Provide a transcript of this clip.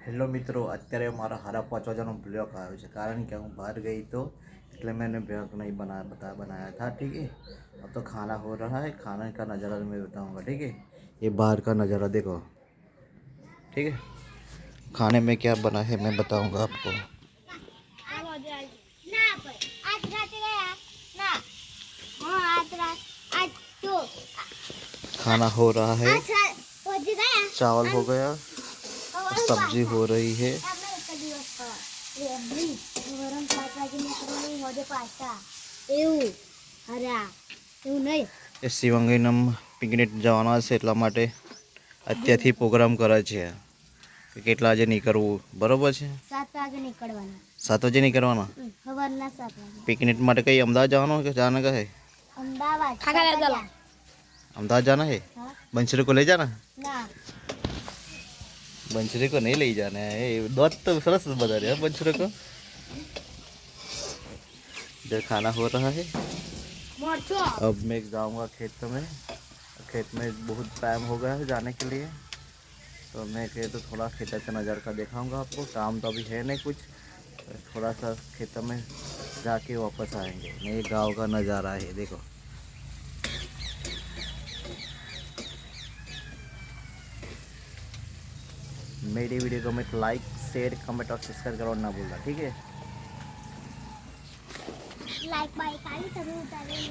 Hello મિત્રો, અત્યારે મારા હારા 5 વાગ્યાનો બ્લોગ આવ્યો છે કારણ કે હું बाहर गई तो इसलिए मैंने ब्लॉग नहीं बनाया था। ठीक है, अब तो खाना हो रहा है, खाने का नज़ारा मैं बताऊंगा। ठीक है, ये बाहर का नज़ारा देखो। ठीक है, खाने में क्या बना है मैं बताऊंगा आपको। खाना हो रहा है, चावल हो गया, सब्जी हो रही है। એ શિવંગીનમ પિકનિક જવાના છે એટલા માટે અત્યારથી પ્રોગ્રામ કરે છે કે કેટલા વાગે નીકળવું. બરોબર છે, 7 વાગે નીકળવાના. 7 વાગે નીકળવાના. સવારના 7 વાગે पिकनिक માટે कहीं अहमदाबाद जाना है, जाने का है? અમદાવાદ. अहमदाबाद जाना है। हाँ। बंसरी को ले जाना, ના बंसरी को नहीं ले जाना है। दोस्त तो सरस बता रहे हैं बंसरी को। इधर खाना हो रहा है, अब मैं जाऊंगा खेत में। खेत में बहुत टाइम हो गया है जाने के लिए, तो मैं कहे तो थोड़ा खेत का नज़र का दिखाऊंगा आपको। काम तो अभी है नहीं कुछ, थोड़ा सा खेत में जाके वापस आएंगे। ये गांव का नज़ारा है, देखो। मेरी वीडियो को मैं लाइक शेयर कमेंट और सब्सक्राइब करना ना भूलना। ठीक है, લાઈક બાઈક આવી તમે ઉતારેલી